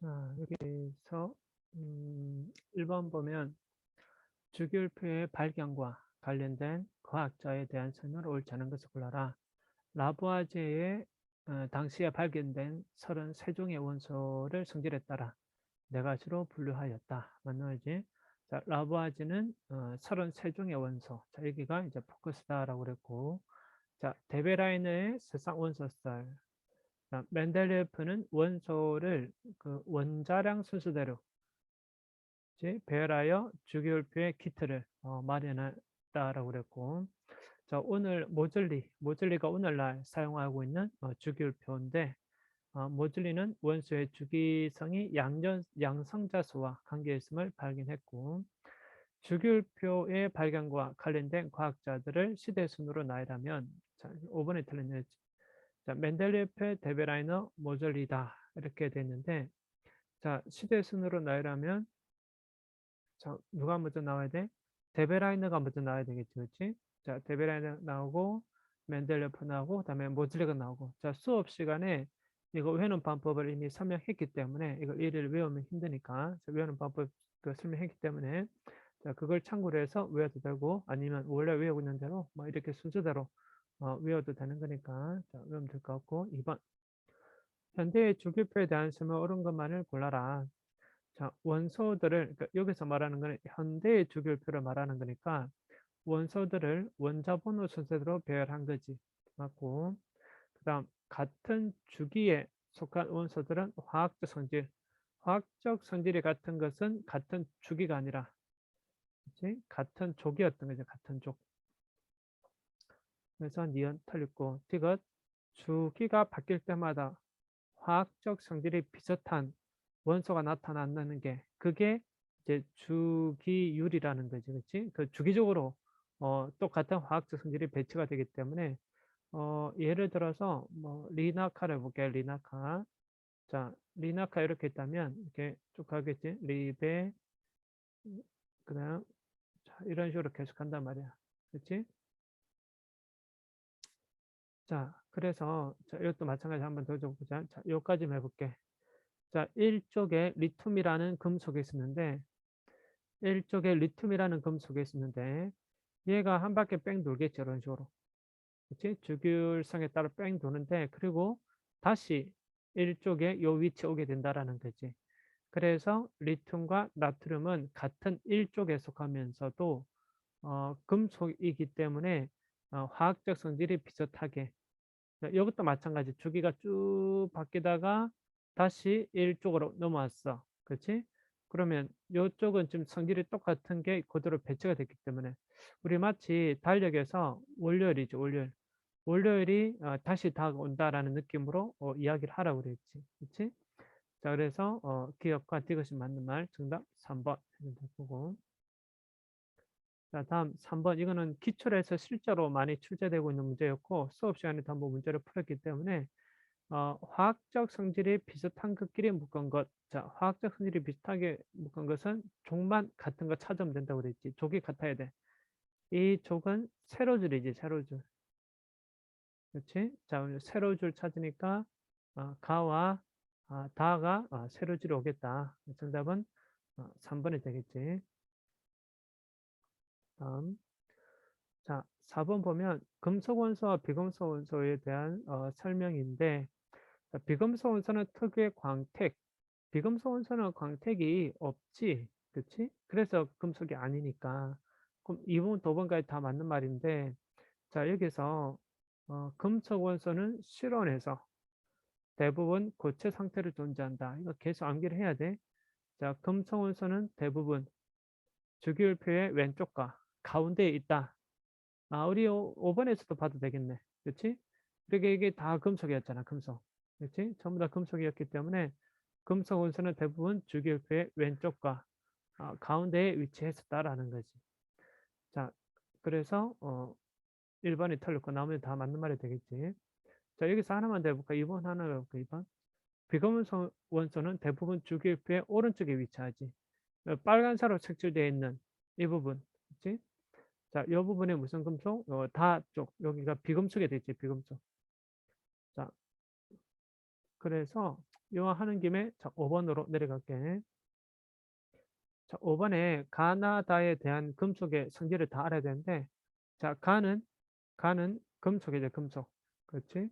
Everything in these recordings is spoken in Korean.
자, 여기서 1번 보면 주기율표의 발견과 관련된 과학자에 대한 설명을 옳지 않은 것을 골라라. 라부아제의 당시에 발견된 33종의 원소를 성질에 따라 네 가지로 분류하였다. 맞는 거지? 자, 라부아제는 33종의 원소. 자, 여기가 이제 포커스다라고 그랬고, 자, 데베라이너의 세상 원소설. 자, 멘델리예프는 원소를 그 원자량 순서대로 배열하여 주기율표의 키트를 마련했다라고 그랬고, 자, 오늘 모즐리가 오늘날 사용하고 있는 주기율표인데, 모즐리는 원소의 주기성이 양성자수와 관계있음을 발견했고, 주기율표의 발견과 관련된 과학자들을 시대순으로 나열하면, 자, 5번에 틀렸네요. 자, 멘델리예프, 데베라이너, 모즐리다 이렇게 됐는데, 자, 시대순으로 나열하면 자, 누가 먼저 나와야 돼? 데베라이너가 먼저 나와야 되겠지, 그렇지? 자, 데베라이너 나오고 멘델레프 나오고 그다음에 모즐리가 나오고. 자, 수업 시간에 이거 외우는 방법을 이미 설명했기 때문에 이걸 일일 외우면 힘드니까 외우는 방법 설명했기 때문에 자, 그걸 참고로 해서 외워도 되고 아니면 원래 외우고 있는 대로 뭐 이렇게 순서대로 외워도 되는 거니까 자, 외우면 될 것 같고. 2번 현대의 주기표에 대한 설명 옳은 것만을 골라라. 자, 원소들을, 그러니까 여기서 말하는 거는 현대의 주기율표를 말하는 거니까 원소들을 원자번호 순서대로 배열한 거지. 맞고. 그 다음, 같은 주기에 속한 원소들은 화학적 성질. 화학적 성질이 같은 것은 같은 주기가 아니라, 그치? 같은 족이었던 거죠. 같은 족. 그래서 니은 틀렸고, 디귿, 주기가 바뀔 때마다 화학적 성질이 비슷한 원소가 나타난다는 게 그게 이제 주기율이라는 거지, 그렇지? 그 주기적으로 똑같은 화학적 성질이 배치가 되기 때문에 예를 들어서 뭐 리나카를 볼게요. 리나카. 자, 리나카 이렇게 있다면 이렇게 쭉 가겠지? 리베 그다음 자, 이런 식으로 계속 한단 말이야, 그렇지? 자, 그래서 자, 이것도 마찬가지 한번 더 줘보자. 자, 여기까지 해볼게. 자, 1쪽에 리튬이라는 금속이 있었는데, 1쪽에 리튬이라는 금속이 있었는데, 얘가 한 바퀴 뺑 돌겠죠, 이런 식으로. 그치? 주기율성에 따라 뺑 도는데, 그리고 다시 1쪽에 요 위치에 오게 된다라는 거지. 그래서 리튬과 나트륨은 같은 1쪽에 속하면서도, 금속이기 때문에, 화학적 성질이 비슷하게. 이것도 마찬가지. 주기가 쭉 바뀌다가 다시 1쪽으로 넘어왔어. 그렇지? 그러면 이쪽은 지금 성질이 똑같은 게 그대로 배치가 됐기 때문에 우리 마치 달력에서 월요일이죠. 월요일이 다시 다가온다라는 느낌으로 이야기를 하라고 그랬지. 그렇지? 자, 그래서 기억과 디귿이 맞는 말 정답 3번 해도 되고. 자, 다음 3번. 이거는 기출에서 실제로 많이 출제되고 있는 문제였고 수업 시간에도 한번 문제를 풀었기 때문에 화학적 성질이 비슷한 것끼리 묶은 것. 자, 화학적 성질이 비슷하게 묶은 것은 족만 같은 거 찾으면 된다고 그랬지. 족이 같아야 돼. 이 족은 세로줄이지, 세로줄. 그렇지? 자, 오늘 세로줄 찾으니까 가와 다가 세로줄이 오겠다. 정답은 3번이 되겠지. 다음. 자, 4번 보면 금속 원소와 비금속 원소에 대한 설명인데 자, 비금속 원소는 특유의 광택, 비금속 원소는 광택이 없지, 그렇지? 그래서 금속이 아니니까. 그럼 2번, 5번까지 다 맞는 말인데, 자, 여기서 금속 원소는 실온에서 대부분 고체 상태로 존재한다. 이거 계속 암기를 해야 돼. 자, 금속 원소는 대부분 주기율표의 왼쪽과 가운데에 있다. 우리 5번에서도 봐도 되겠네. 그렇지? 그러게 이게 다 금속이었잖아, 금속. 그렇지? 전부 다 금속이었기 때문에 금속 원소는 대부분 주기율표의 왼쪽과 가운데에 위치했었다라는 거지. 자, 그래서 1번이 틀렸고 나머지 다 맞는 말이 되겠지. 자, 여기서 하나만 더 해볼까? 2번 하나 해볼까? 2번. 비금속 원소는 대부분 주기율표의 오른쪽에 위치하지. 빨간색으로 색칠되어 있는 이 부분. 그렇지? 자, 이 부분에 무슨 금속? 다 쪽. 여기가 비금속이 되지, 비금속. 자, 그래서 이거 하는 김에 자, 5번으로 내려갈게. 자, 5번에 가나다에 대한 금속의 성질을 다 알아야 되는데, 자, 가는 금속이죠, 금속. 그렇지?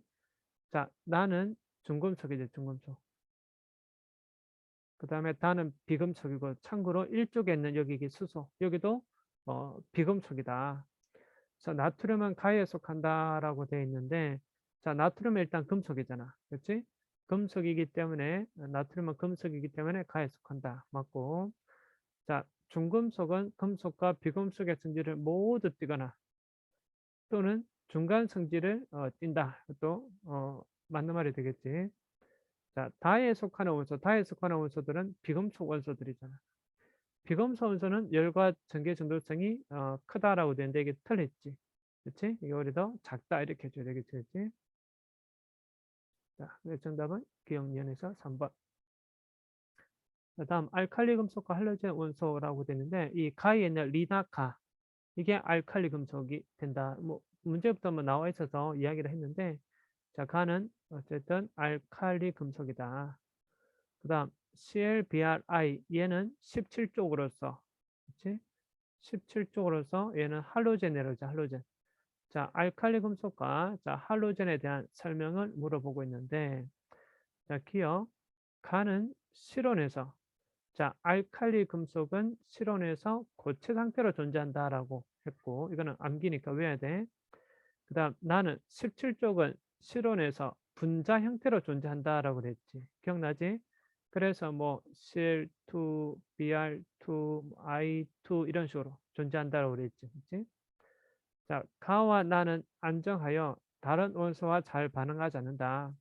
자, 나는 중금속이죠, 중금속. 그 다음에 다는 비금속이고, 참고로 일쪽에 있는 여기 이게 수소, 여기도 비금속이다. 자, 나트륨은 가에 속한다라고 되어 있는데, 자, 나트륨은 일단 금속이잖아. 그렇지? 금속이기 때문에, 나트륨은 금속이기 때문에 가에 속한다. 맞고. 자, 중금속은 금속과 비금속의 성질을 모두 띠거나 또는 중간 성질을 띈다. 또 맞는 말이 되겠지. 자, 다에 속하는 원소들은 비금속 원소들이잖아. 비금속 원소는 열과 전기 전도성이 크다라고 되는데 이게 틀렸지. 그렇지? 이게 우리도 작다 이렇게 해줘야 되겠지. 그렇지? 자, 정답은 기억연에서 3번. 다음 알칼리 금속과 할로젠 원소라고 되는데 이 가에 있는 리나카 이게 알칼리 금속이 된다. 뭐 문제부터 뭐 나와 있어서 이야기를 했는데 자, 가는 어쨌든 알칼리 금속이다. 그다음 ClBrI 얘는 17쪽으로서 그렇지? 17쪽으로서 얘는 할로젠이라고 할로젠. 자, 알칼리 금속과 자, 할로젠에 대한 설명을 물어보고 있는데 자, 기억 가는 실온에서 자, 알칼리 금속은 실온에서 고체 상태로 존재한다라고 했고 이거는 암기니까 외워야 돼. 그다음 나는 17쪽은 실온에서 분자 형태로 존재한다라고 그랬지. 기억나지? 그래서 뭐 Cl2, Br2, I2 이런 식으로 존재한다라고 그랬지. 그치? 자, 가와 나는 안정하여 다른 원소와 잘 반응하지 않는다.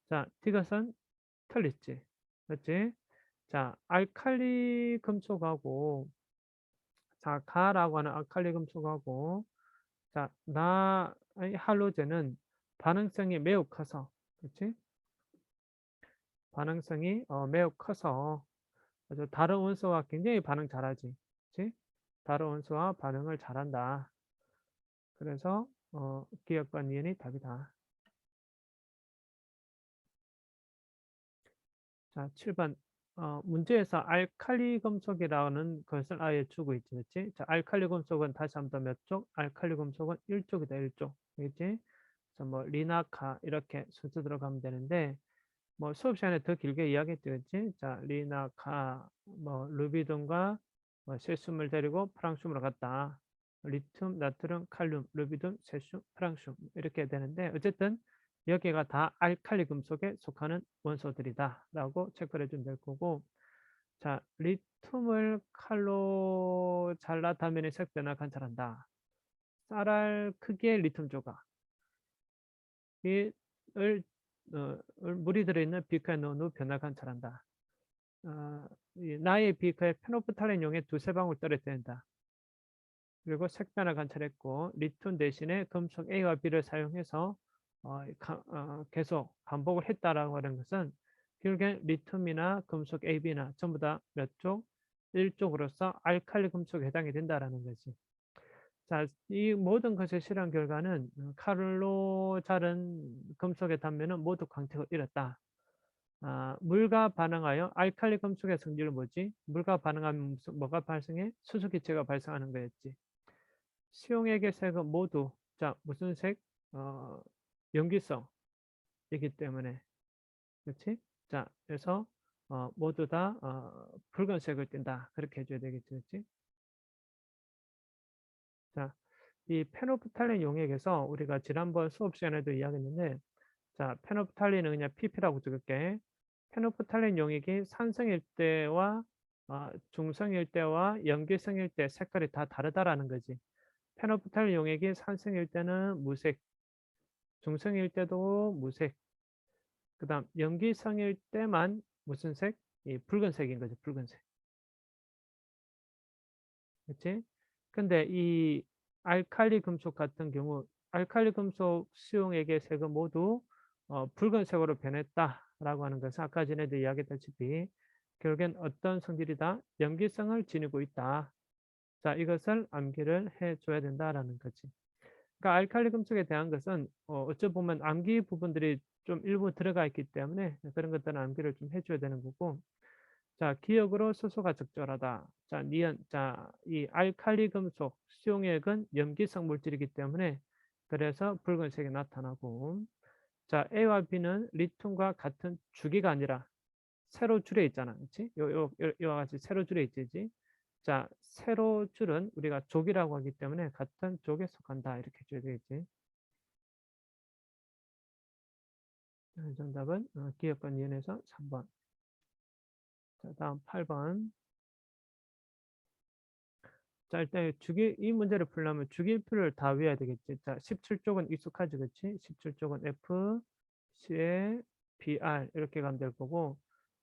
자, 이것은 틀렸지. 그렇지? 자, 알칼리 금속하고 자, 가라고 하는 알칼리 금속하고 자, 나의 할로젠은 반응성이 매우 커서 그렇지? 반응성이 매우 커서 아주 다른 원소와 굉장히 반응 잘하지. 그렇지? 다른 원소와 반응을 잘한다. 그래서 기억과 니은이 답이다. 자, 7번. 문제에서 알칼리 금속이라는 것을 아예 주고 있지, 그렇지? 자, 알칼리 금속은 다시 한번 더 몇 쪽? 알칼리 금속은 1쪽이다, 1쪽. 그렇지? 그래서 뭐 리나카 이렇게 순서 들어가면 되는데 뭐 수업 시간에 더 길게 이야기했지, 그렇지? 자, 리나카, 뭐 루비듐과 뭐 실슘을 데리고 프랑슘으로 갔다. 리튬, 나트륨, 칼륨, 루비듐, 세슘, 프랑슘 이렇게 되는데 어쨌든 여기가 다 알칼리 금속에 속하는 원소들이다 라고 체크를 해주면 될 거고 자 리튬을 칼로 잘라 다면에 색 변화 관찰한다. 쌀알 크기의 리튬 조각을 물이 들어있는 비커에 넣은 후 변화 관찰한다. 나의 비커에 페노프탈렌 용에 두세 방울 떨어뜨야 된다. 그리고 색변화 관찰했고 리튬 대신에 금속 A와 B를 사용해서 계속 반복을 했다라고 하는 것은 결국엔 리튬이나 금속 A, B나 전부 다 몇 쪽? 1쪽으로서 알칼리 금속에 해당이 된다라는 거지. 자, 이 모든 것을 실험 결과는 칼로 자른 금속의 단면은 모두 광택을 잃었다. 물과 반응하여 알칼리 금속의 성질은 뭐지? 물과 반응하면 뭐가 발생해? 수소기체가 발생하는 거였지. 수용액의 색은 모두 자 무슨 색? 염기성이기 때문에 그렇지? 자 그래서 모두 다 붉은색을 띈다 그렇게 해줘야 되겠지, 그렇지? 자, 이 페노프탈린 용액에서 우리가 지난번 수업 시간에도 이야기했는데 자 페노프탈린은 그냥 pp라고 적을게. 페노프탈린 용액이 산성일 때와 중성일 때와 염기성일 때 색깔이 다 다르다라는 거지. 페노프탈린 용액이 산성일 때는 무색, 중성일 때도 무색, 그 다음 염기성일 때만 무슨 색? 이 붉은색인 거죠, 붉은색. 그렇지? 근데 이 알칼리 금속 같은 경우 알칼리 금속 수용액의 색은 모두 붉은색으로 변했다라고 하는 것은 아까 전에도 이야기했다시피 결국엔 어떤 성질이다? 염기성을 지니고 있다. 자, 이것을 암기를 해줘야 된다라는 거지. 그러니까 알칼리 금속에 대한 것은 어찌 보면 암기 부분들이 좀 일부 들어가 있기 때문에 그런 것들은 암기를 좀 해줘야 되는 거고. 자, 기억으로 수소가 적절하다. 자, 니은. 자, 이 알칼리 금속 수용액은 염기성 물질이기 때문에 그래서 붉은색이 나타나고. 자, A와 B는 리튬과 같은 주기가 아니라 세로 줄에 있잖아. 그렇지? 요와 같이 세로 줄에 있지. 자, 세로 줄은 우리가 족이라고 하기 때문에 같은 족에 속한다. 이렇게 해줘야 되겠지. 정답은 기억과 니은에서 3번. 자, 다음 8번. 자, 일단 이 문제를 풀려면 주기표를 다 외워야 되겠지. 자, 17쪽은 익숙하지, 그치? 17쪽은 F, C에 BR 이렇게 가면 될 거고,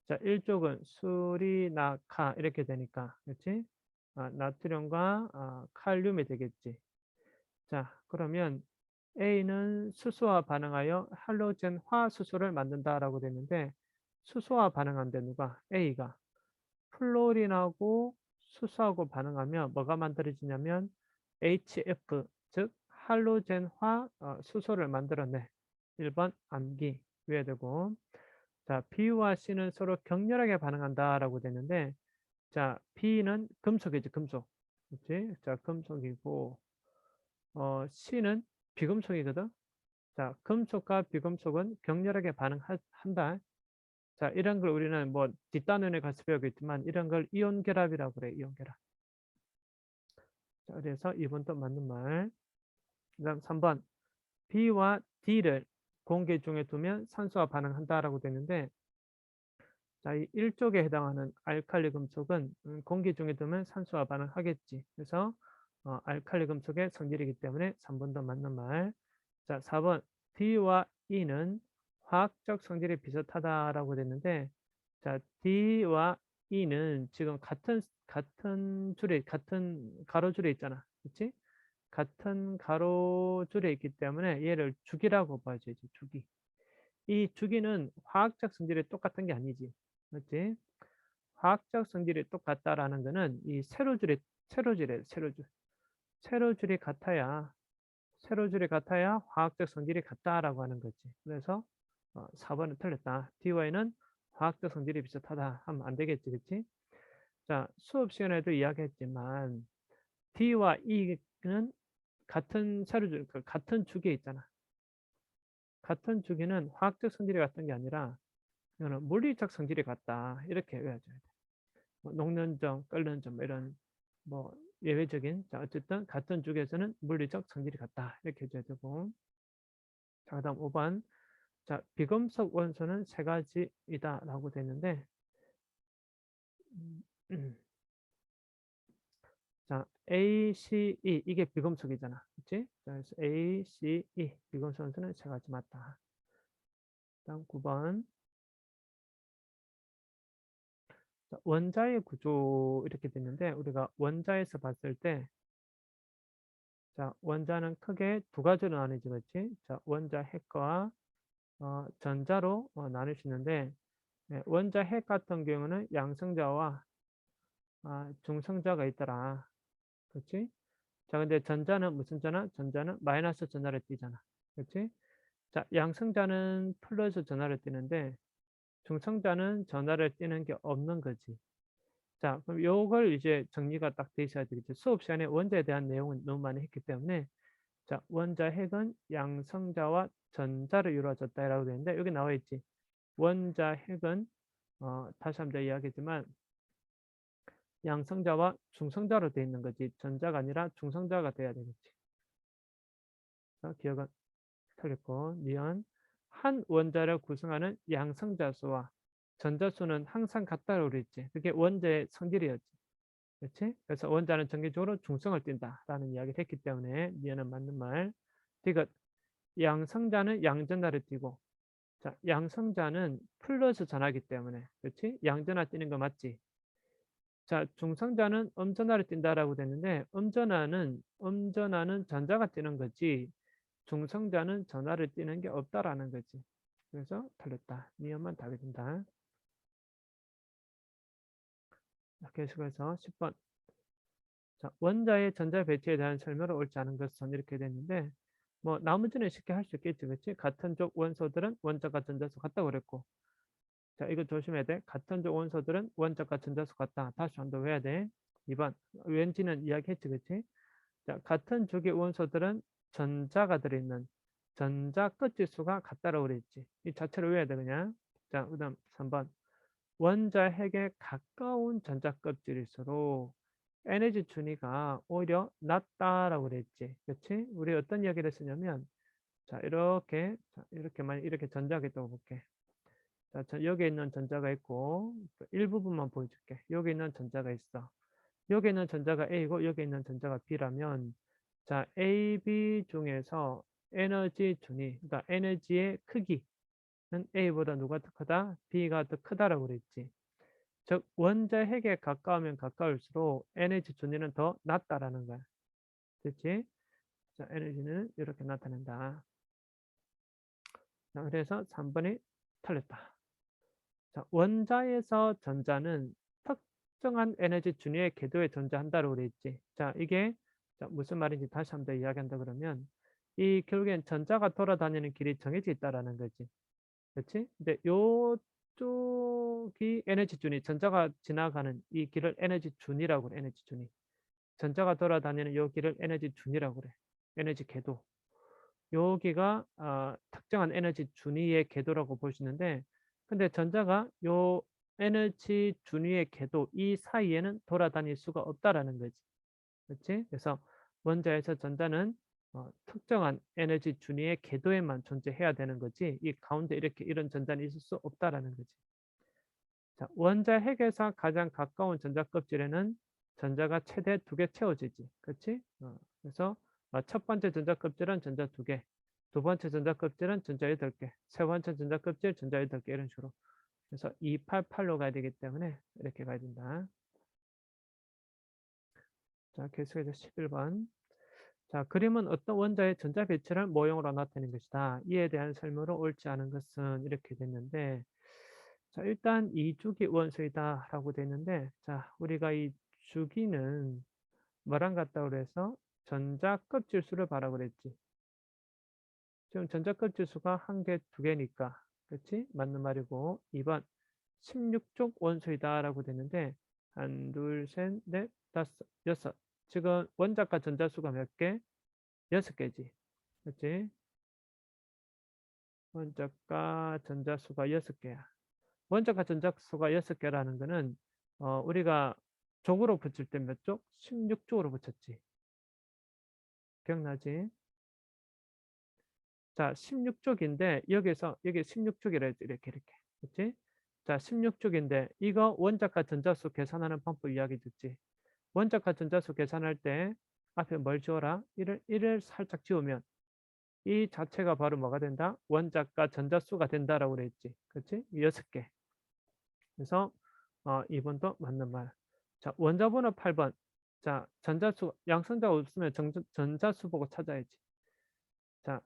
자, 1쪽은 수리나카 이렇게 되니까, 그치? 나트륨과 칼륨이 되겠지. 자, 그러면 A는 수소와 반응하여 할로젠화 수소를 만든다라고 되는데, 수소와 반응한대 누가? A가. 플로린하고 수소하고 반응하면 뭐가 만들어지냐면 HF, 즉 할로젠화 수소를 만들어내. 1번 암기 외워야 되고. 자, B와 C는 서로 격렬하게 반응한다라고 되는데, 자, B는 금속이지, 금속. 그렇지? 자, 금속이고, C는 비금속이거든. 자, 금속과 비금속은 격렬하게 반응한다. 자, 이런 걸 우리는 뭐 뒷단원에 가서 배우겠지만 이런 걸 이온 결합이라고 그래. 이온 결합. 자, 그래서 2번도 맞는 말. 그다음 3번. B와 D를 공기 중에 두면 산소와 반응한다라고 되는데, 자, 이 1쪽에 해당하는 알칼리 금속은 공기 중에 두면 산소와 반응하겠지. 그래서 알칼리 금속의 성질이기 때문에 3번도 맞는 말. 자, 4번. D와 E는 화학적 성질이 비슷하다라고 됐는데, 자, D와 E는 지금 같은 가로줄에 있잖아. 그렇지? 같은 가로줄에 있기 때문에 얘를 주기라고 봐야지, 주기. 이 주기는 화학적 성질이 똑같은 게 아니지. 그렇지? 화학적 성질이 똑같다라는 거는 이 세로줄에 세로줄이 같아야 화학적 성질이 같다라고 하는 거지. 그래서 4번은 틀렸다. DY는 화학적 성질이 비슷하다 하면 안 되겠지, 그렇지? 자, 수업 시간에도 이야기했지만 D와 E는 같은 세로줄, 같은 주기에 있잖아. 같은 주기는 화학적 성질이 같은 게 아니라 이거는 물리적 성질이 같다. 이렇게 외워줘야 돼. 뭐 녹는 점, 끓는 점 이런 뭐 예외적인. 자, 어쨌든 같은 주기에서는 물리적 성질이 같다. 이렇게 해줘야 되고. 자, 그다음 5번. 자, 비금속 원소는 세 가지이다라고 되는데, 음, 음. 자, A, C, E 이게 비금속이잖아, 그렇지? 자, 그래서 A, C, E 비금속 원소는 세 가지 맞다. 다음 9번. 자, 원자의 구조 이렇게 됐는데 우리가 원자에서 봤을 때, 자, 원자는 크게 두 가지로 나뉘지, 그렇지? 자, 원자 핵과 전자로 나눌 수 있는데, 원자 핵 같은 경우는 양성자와 중성자가 있더라. 그렇지? 자, 근데 전자는 무슨 자나? 전자는 마이너스 전자를 띠잖아. 그렇지? 자, 양성자는 플러스 전하를 띠는데 중성자는 전하를 띠는 게 없는 거지. 자, 그럼 요걸 이제 정리가 딱 돼 있어야 되겠죠. 수업 시간에 원자에 대한 내용은 너무 많이 했기 때문에, 자, 원자 핵은 양성자와 전자로 이루어졌다라고 되는데 여기 나와 있지. 원자 핵은 다시 한번 이야기했지만 양성자와 중성자로 되어 있는 거지. 전자가 아니라 중성자가 돼야 되겠지. 자, 기억은 틀렸고, 니은. 한 원자를 구성하는 양성자 수와 전자 수는 항상 같다고 그랬지. 그게 원자의 성질이었지. 그렇지? 그래서 원자는 정기적으로 중성을 띈다라는 이야기를 했기 때문에 니은은 맞는 말. 디귿. 양성자는 양전하를 띠고, 자, 양성자는 플러스 전하기 때문에, 그렇지? 양전하 띠는 거 맞지? 자, 중성자는 음전하를 띈다라고 되는데 음전하는 전자가 띠는 거지 중성자는 전하를 띠는 게 없다라는 거지. 그래서 틀렸다. 니은만 답이 된다. 계속해서 10번. 자, 원자의 전자 배치에 대한 설명을 옳지 않은 것은 이렇게 됐는데, 뭐 나머지는 쉽게 할 수 있겠지, 그렇지? 같은 족 원소들은 원자과 전자수 같다고 그랬고, 자 이거 조심해야 돼. 같은 족 원소들은 원자과 전자수 같다. 다시 한 번 외워야 돼. 2번 왠지는 이야기했지, 그렇지? 자 같은 족의 원소들은 전자가 들어있는 전자 끝지수가 같다라고 그랬지. 이 자체를 외워야 돼 그냥. 자 그다음 3번 원자 핵에 가까운 전자 껍질일수록 에너지 준위가 오히려 낮다라고 그랬지. 그렇지? 우리 어떤 이야기를 했었냐면, 자, 이렇게만, 이렇게 전자가 있다고 볼게. 자, 여기 있는 전자가 있고, 또 일부분만 보여줄게. 여기 있는 전자가 있어. 여기 있는 전자가 A고, 여기 있는 전자가 B라면, 자, A, B 중에서 에너지 준위, 그러니까 에너지의 크기는 A보다 누가 더 크다? B가 더 크다라고 그랬지. 즉 원자 핵에 가까우면 가까울수록 에너지 준위는 더 낮다라는 거야. 됐지? 자, 에너지는 이렇게 나타낸다. 자, 그래서 3번이 틀렸다. 자, 원자에서 전자는 특정한 에너지 준위의 궤도에 존재한다고 그랬지. 자, 이게 무슨 말인지 다시 한번 더 이야기한다 그러면, 이 결국엔 전자가 돌아다니는 길이 정해져 있다라는 거지. 그렇지? 근데 요쪽이 에너지 준위, 전자가 지나가는 이 길을 에너지 준위라고 그래. 에너지 준위. 전자가 돌아다니는 요 길을 에너지 준위라고 그래. 에너지 궤도. 여기가 특정한 에너지 준위의 궤도라고 보시는데, 근데 전자가 요 에너지 준위의 궤도 이 사이에는 돌아다닐 수가 없다라는 거지. 그렇지? 그래서 원자에서 전자는 특정한 에너지 준위의 궤도에만 존재해야 되는 거지, 이 가운데 이렇게 이런 전자는 있을 수 없다라는 거지. 자, 원자 핵에서 가장 가까운 전자 껍질에는 전자가 최대 2개 채워지지. 그렇지? 그래서 첫 번째 전자 껍질은 전자 2개, 두 번째 전자 껍질은 전자 8개, 세 번째 전자 껍질 전자 8개 이런 식으로. 그래서 288로 가야 되기 때문에 이렇게 가야 된다. 자, 계속해서 11번. 자, 그림은 어떤 원자의 전자 배치를 모형으로 나타낸 것이다. 이에 대한 설명으로 옳지 않은 것은 이렇게 됐는데, 자, 일단 이 주기 원소이다라고 되는데, 자, 우리가 이 주기는 뭐랑 같다고 그래서 전자 껍질수를 봐라 그랬지. 지금 전자 껍질수가 1개, 2개니까, 그렇지? 맞는 말이고, 2번 16족 원소이다라고 되는데, 한, 둘, 셋, 넷, 다섯, 여섯. 지금 원자과 전자수가 몇 개? 6개지. 그렇지? 원자과 전자수가 6개야. 원자과 전자수가 6개라는 거는 우리가 족으로 붙일 때 몇 족? 16족으로 붙였지. 기억나지? 자, 16족인데 여기서 여기 16족이라 했지. 이렇게 이렇게. 그렇지? 자, 16족인데 이거 원자과 전자수 계산하는 방법 이야기 듣지. 원자과 전자수 계산할 때 앞에 뭘 지워라? 1을 살짝 지우면 이 자체가 바로 뭐가 된다? 원자과 전자수가 된다라고 그랬지. 그렇지? 6개. 그래서 2번도 맞는 말. 자, 원자번호 8번. 자, 전자수 양성자가 없으면 전자수 보고 찾아야지. 자,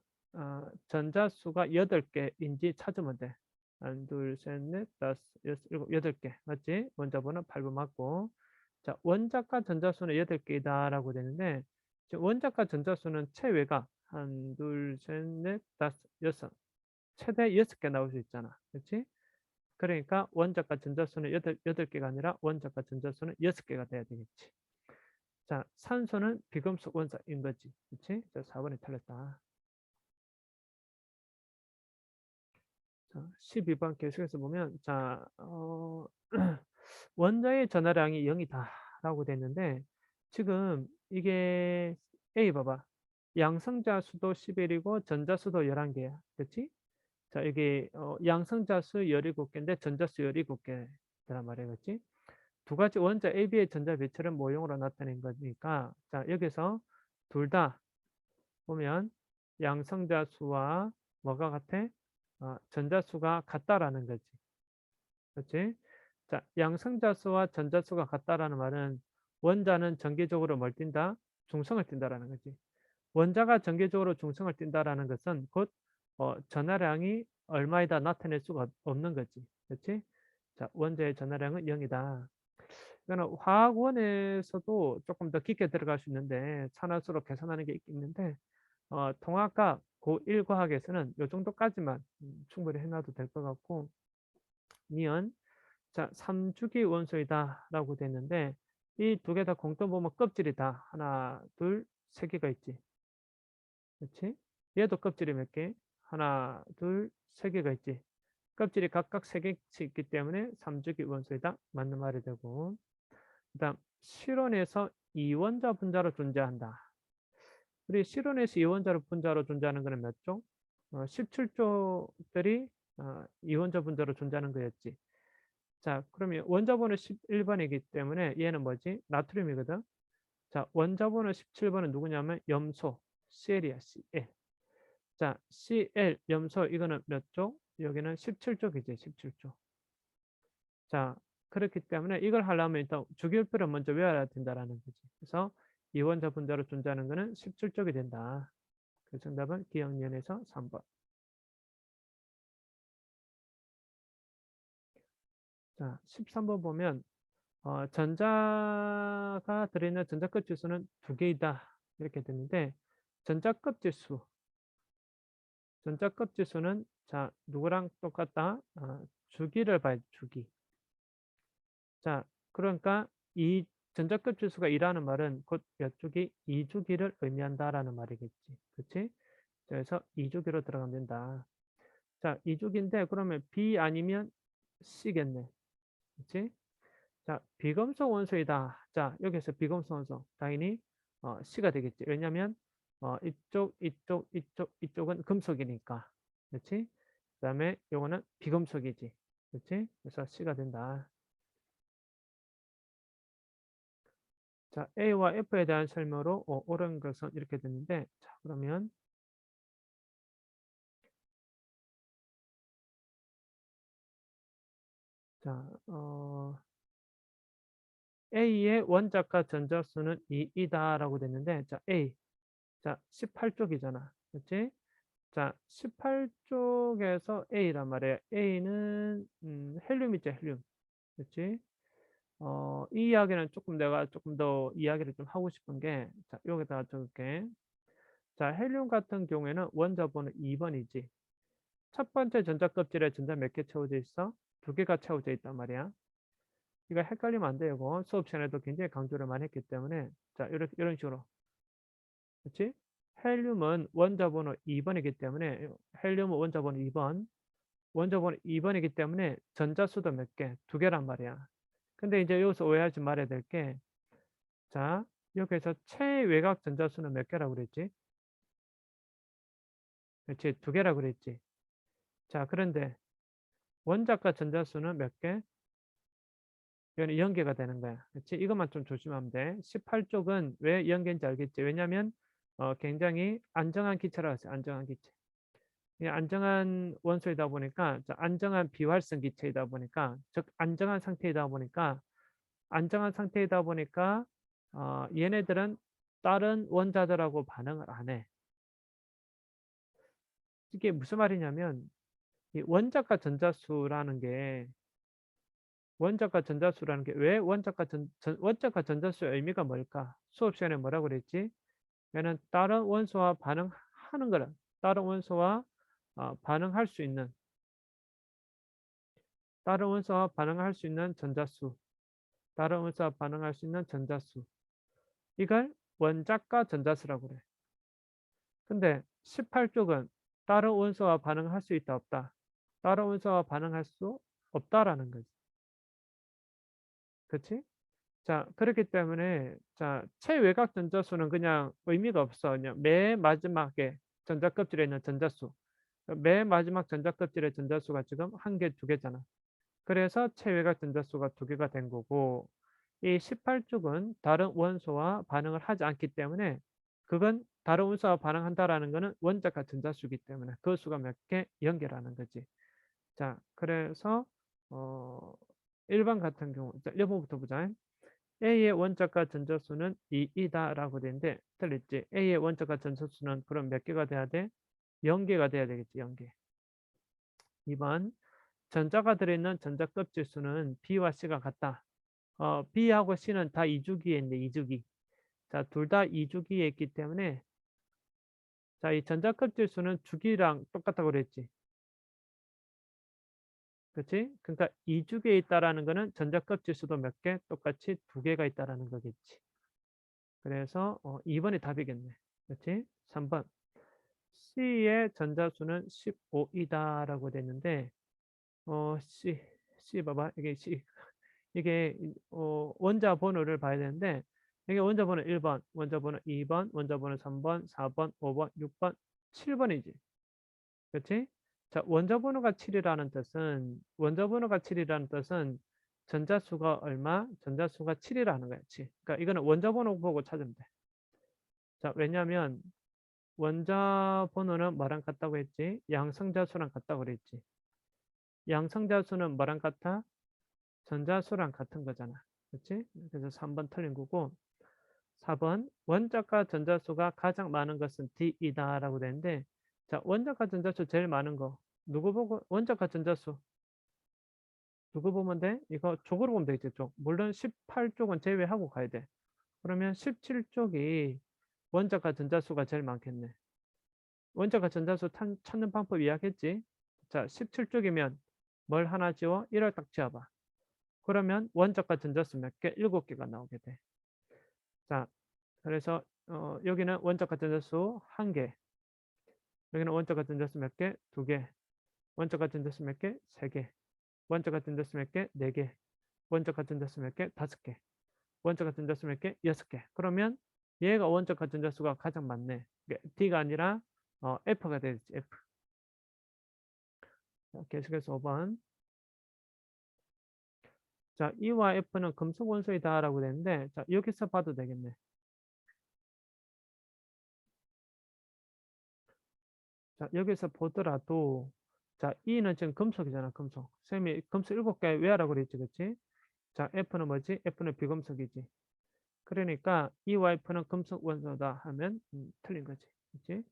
전자수가 8개인지 찾으면 돼. 한, 둘, 셋, 넷, 다섯, 여섯, 일곱, 8개. 맞지? 원자번호 8번 맞고. 자, 원자과 전자수는 8개이다라고 되는데, 원자과 전자수는 체외가 한, 둘, 셋, 넷, 다섯, 여섯. 최대 6개 나올 수 있잖아. 그렇지? 그러니까 원자과 전자수는 8개가 아니라 원자과 전자수는 6개가 돼야 되겠지. 자, 산소는 비금속 원소인 거지. 그렇지? 자, 4번에 틀렸다. 자, 12번 계속해서 보면, 자, 원자의 전하량이 0이다 라고 됐는데, 지금 이게 A 봐봐. 양성자 수도 11이고 전자수도 11개야. 그렇지? 자, 여기 양성자 수 17개인데 전자수 17개란 말이야. 그렇지? 두 가지 원자 A, B의 전자 배치를 모형으로 나타낸 거니까, 자, 여기서 둘 다 보면 양성자 수와 뭐가 같아? 전자수가 같다라는 거지. 그렇지? 자, 양성자수와 전자수가 같다라는 말은 원자는 정기적으로 뭘 띈다? 중성을 띈다라는 거지. 원자가 정기적으로 중성을 띈다라는 것은 곧 전하량이 얼마이다 나타낼 수가 없는 거지. 그렇지? 자, 원자의 전하량은 0이다. 이거는 화학원에서도 조금 더 깊게 들어갈 수 있는데 산화수로 계산하는 게 있는데, 통합과 고1 과학에서는 요 정도까지만 충분히 해놔도 될 것 같고, 니은 자 3주기 원소이다라고 됐는데 이 두 개 다 공통 보면 껍질이다. 하나, 둘, 세 개가 있지. 그렇지? 얘도 껍질이 몇 개? 하나, 둘, 세 개가 있지. 껍질이 각각 세 개씩 있기 때문에 3주기 원소이다. 맞는 말이 되고. 그다음 실온에서 이원자 분자로 존재한다. 우리 실온에서 이원자로 분자로 존재하는 거는 몇 쪽? 17쪽들이 이원자 분자로 존재하는 거였지. 자, 그러면 원자번호 11번이기 때문에 얘는 뭐지? 나트륨이거든. 자, 원자번호 17번은 누구냐면 염소, CL이야, CL. 자, CL, 염소, 이거는 몇 쪽? 여기는 17쪽이지, 17쪽. 자, 그렇기 때문에 이걸 하려면 일단 주기율표를 먼저 외워야 된다라는 거지. 그래서 이원자 분자로 존재하는 거는 17쪽이 된다. 그 정답은 기억연에서 3번. 자, 13번 보면 전자가 들어있는 전자급 지수는 두 개이다. 이렇게 됐는데 전자급 지수, 전자급 지수는 자 누구랑 똑같다? 주기를 봐야 돼, 주기. 자, 그러니까 이 전자급 지수가 2라는 말은 곧 몇 주기? 2주기를 의미한다라는 말이겠지. 그렇지? 그래서 2주기로 들어가면 된다. 자, 2주기인데 그러면 B 아니면 C겠네. 그렇지? 자, 비금속 원소이다. 자, 여기서 비금속 원소. 당연히 C가 되겠지. 왜냐면 이쪽은 금속이니까. 그렇지? 그다음에 요거는 비금속이지. 그렇지? 그래서 C가 된다. 자, A와 F에 대한 설명으로 옳은 것은 이렇게 됐는데 자, 그러면 자, A의 원자과 전자수는 2이다라고 됐는데 자, A. 자, 18쪽이잖아. 그렇지? 자, 18쪽에서 A란 말이에요. A는 헬륨 있죠, 헬륨. 그렇지? 이 이야기는 내가 조금 더 이야기를 좀 하고 싶은 게, 자, 여기다가 적을게. 자, 헬륨 같은 경우에는 원자번호 2번이지. 첫 번째 전자 껍질에 전자 몇 개 채워져 있어? 두 개가 채워져 있단 말이야. 이거 헷갈리면 안 되고 수업 시간에도 굉장히 강조를 많이 했기 때문에 자, 이런 식으로. 그렇지? 헬륨은 원자번호 2번이기 때문에 헬륨은 원자번호 2번. 원자번호 2번이기 때문에 전자수도 몇 개? 두 개란 말이야. 근데 이제 여기서 오해하지 말아야 될 게, 자, 여기서 최외곽 전자수는 몇 개라고 그랬지? 그렇지, 두 개라고 그랬지. 자, 그런데 원자과 전자수는 몇 개? 이거는 연계가 되는 거야. 그렇지? 이것만 좀 조심하면 돼. 18쪽은 왜 연계인지 알겠지? 왜냐면 굉장히 안정한 기체라고 했어요. 안정한 기체. 이 안정한 원소이다 보니까 안정한 비활성 기체이다 보니까 즉 안정한 상태이다 보니까 얘네들은 다른 원자들하고 반응을 안 해. 이게 무슨 말이냐면 이 원자과 전자수라는 게 왜 원자과 전자수의 의미가 뭘까? 수업 시간에 뭐라고 그랬지? 얘는 다른 원소와 반응할 수 있는 다른 원소와 반응할 수 있는 전자수, 다른 원소와 반응할 수 있는 전자수. 이걸 원자과 전자수라고 그래. 근데 18쪽은 다른 원소와 반응할 수 있다 없다. 다른 원소와 반응할 수 없다라는 거지. 그렇지? 자, 그렇기 때문에 자, 최외곽 전자수는 그냥 의미가 없어. 그냥 맨 마지막에 전자 껍질에 있는 전자수. 맨 마지막 전자 껍질의 전자수가 지금 한 개, 두 개잖아. 그래서 최외곽 전자수가 두 개가 된 거고 이 18쪽은 다른 원소와 반응을 하지 않기 때문에 그건 다른 원소와 반응한다라는 거는 원자과 전자수이기 때문에 그 수가 몇 개 연결하는 거지. 자, 그래서 어 1번 같은 경우, 자, 1번부터 보자. A의 원자과 전자수는 2이다라고 되는데 틀렸지. A의 원자과 전자수는 그럼 몇 개가 돼야 돼? 0개가 돼야 되겠지. 0개. 2번 전자가 들어있는 전자 껍질 수는 B와 C가 같다. B하고 C는 다 2주기에 있는데 2주기. 자, 둘 다 2주기에 있기 때문에 자, 이 전자껍질 수는 주기랑 똑같다고 그랬지. 그치? 그러니까 2주기에 있다라는 거는 전자껍질 수도 몇 개? 똑같이 2개가 있다라는 거겠지. 그래서 2번이 답이겠네. 그렇지? 3번. C의 전자수는 15이다라고 됐는데 C 봐봐. 이게 원자 번호를 봐야 되는데 이게 원자 번호 1번, 원자 번호 2번, 원자 번호 3번, 4번, 5번, 6번, 7번이지. 그렇지? 자, 원자 번호가 7이라는 뜻은 전자수가 얼마? 전자수가 7이라는 거였지. 그러니까 이거는 원자 번호 보고 찾으면 돼. 자, 왜냐면 원자 번호는 뭐랑 같다고 했지? 양성자수랑 같다고 그랬지. 양성자수는 뭐랑 같아? 전자수랑 같은 거잖아. 그렇지? 그래서 3번 틀린 거고 4번 원자과 전자수가 가장 많은 것은 D이다라고 되는데 자, 원자과 전자수 제일 많은 거 누구 보고 원자과 전자수 누구 보면 돼? 이거 쪽으로 보면 되겠지. 쪽. 물론 18쪽은 제외하고 가야 돼. 그러면 17쪽이 원자과 전자수가 제일 많겠네. 원자과 전자수 찾는 방법 이야기했지? 자, 17쪽이면 뭘 하나 지워? 1을 딱 지어봐. 그러면 원자과 전자수 몇 개? 7개가 나오게 돼. 자, 그래서 여기는 원자과 전자수 1개. 여기는 원자과 전자수 몇 개? 2개. 원자과 전자수 몇 개? 3개. 원자과 전자수 몇 개? 4개. 원자과 전자수 몇 개? 5개. 원자과 전자수 몇 개? 6개. 그러면 얘가 원자과 전자수가 가장 많네. D가 아니라 F가 되지. F. 자, 계속해서 5번. 자, E와 F는 금속 원소이다라고 되는데 자, 여기서 봐도 되겠네. 자, 여기서 보더라도 자, E는 지금 금속이잖아, 금속. 쌤이 금속 7개 외우라고 그랬지, 그렇지? 자, F는 뭐지? F는 비금속이지. 그러니까 E와 F는 금속 원소다 하면 틀린 거지. 그렇지?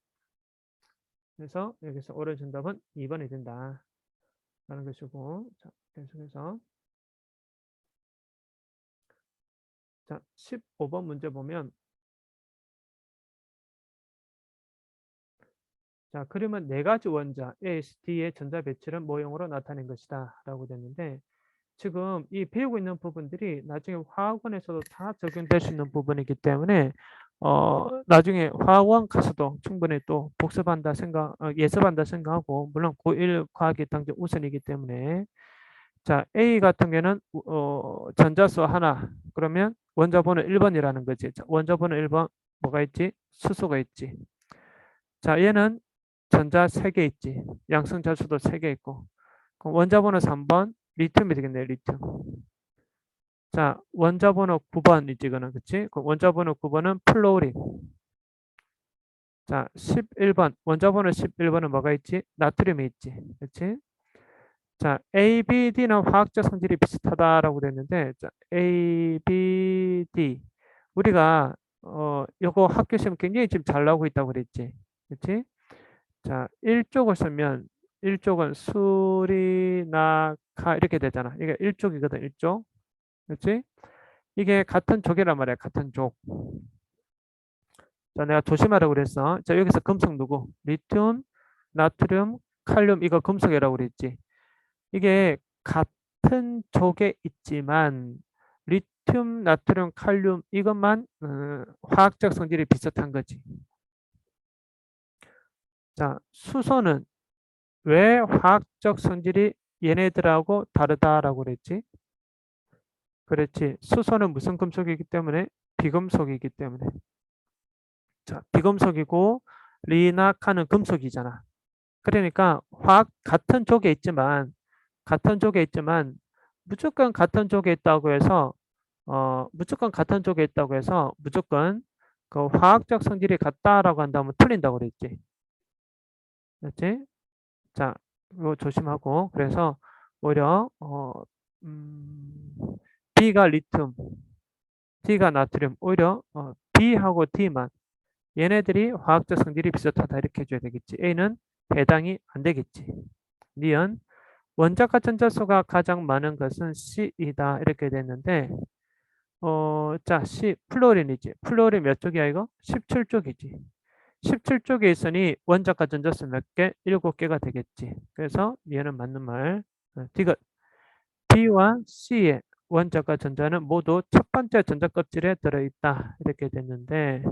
그래서 여기서 옳은 정답은 2번이 된다. 라는 것이고. 자, 계속해서 자, 15번 문제 보면 자, 그러면 네 가지 원자 ASD의 전자 배치를 모형으로 나타낸 것이다. 라고 됐는데 지금 이 배우고 있는 부분들이 나중에 화학원에서도 다 적용될 수 있는 부분이기 때문에 나중에 화학원 가서도 충분히 또 복습한다 생각, 예습한다 생각하고 물론 고1 과학이 당장 우선이기 때문에 자 A 같은 경우에는 전자수 하나 그러면 원자 번호 1번이라는 거지. 자, 원자 번호 1번 뭐가 있지? 수소가 있지. 자 얘는 전자 3개 있지. 양성자수도 3개 있고 그럼 원자 번호 3번 리튬이 되겠네. 리튬. 자, 원자 번호 9번이지, 이거는, 그치? 그 원자 번호 9번은 플로린. 자, 11번. 원자 번호 11번은 뭐가 있지? 나트륨이 있지. 그치? 자, A, B, D는 화학적 성질이 비슷하다라고 됐는데, 자, A, B, D. 우리가, 요거 학교 시험 굉장히 지금 잘 나오고 있다고 그랬지. 그치? 자, 1쪽을 쓰면, 1쪽은 수리나카 이렇게 되잖아. 이게 1쪽이거든, 1쪽. 그치? 이게 같은 족이란 말이야. 같은 족. 자, 내가 조심하라고 그랬어. 자, 여기서 금속 누구? 리튬, 나트륨, 칼륨 이거 금속이라고 그랬지. 이게 같은 족에 있지만 리튬, 나트륨, 칼륨 이것만 화학적 성질이 비슷한 거지. 자, 수소는 왜 화학적 성질이 얘네들하고 다르다라고 그랬지? 그렇지. 수소는 무슨 금속이기 때문에? 비금속이기 때문에. 자, 비금속이고 리나카는 금속이잖아. 그러니까 화학 같은 쪽에 있지만 무조건 같은 쪽에 있다고 해서 무조건 그 화학적 성질이 같다라고 한다면 틀린다고 그랬지. 그렇지? 자, 이거 조심하고 그래서 오히려 음, B가 리튬, D가 나트륨 오히려 B하고 D만 얘네들이 화학적 성질이 비슷하다 이렇게 해줘야 되겠지. A는 해당이 안 되겠지. 니은 원자과 전자수가 가장 많은 것은 C이다 이렇게 됐는데 자 C 플로린이지. 플로린 몇 쪽이야 이거? 17쪽이지. 17쪽에 있으니 원자과 전자수 몇 개? 7개가 되겠지. 그래서 얘는 맞는 말. 디귿. B와 C의 원자과 전자는 모두 첫 번째 전자 껍질에 들어있다. 이렇게 됐는데,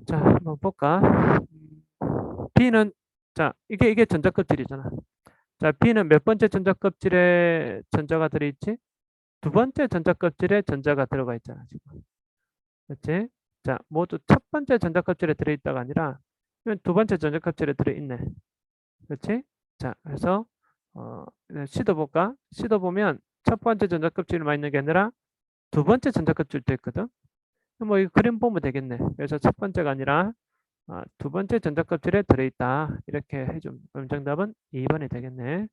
자, 한번 볼까? B는, 자, 이게 전자 껍질이잖아. 자, B는 몇 번째 전자 껍질에 전자가 들어있지? 두 번째 전자 껍질에 전자가 들어가 있잖아, 지금. 그렇지? 자, 모두 첫 번째 전자 껍질에 들어있다가 아니라, 이건 두 번째 전자 껍질에 들어있네. 그렇지? 자, 그래서 시도 볼까? 시도 보면 첫 번째 전자 껍질만 있는 게 아니라 두 번째 전자 껍질도 있거든. 뭐 이 그림 보면 되겠네. 그래서 첫 번째가 아니라 두 번째 전자 껍질에 들어있다. 이렇게 해주면 그럼 정답은 2번이 되겠네.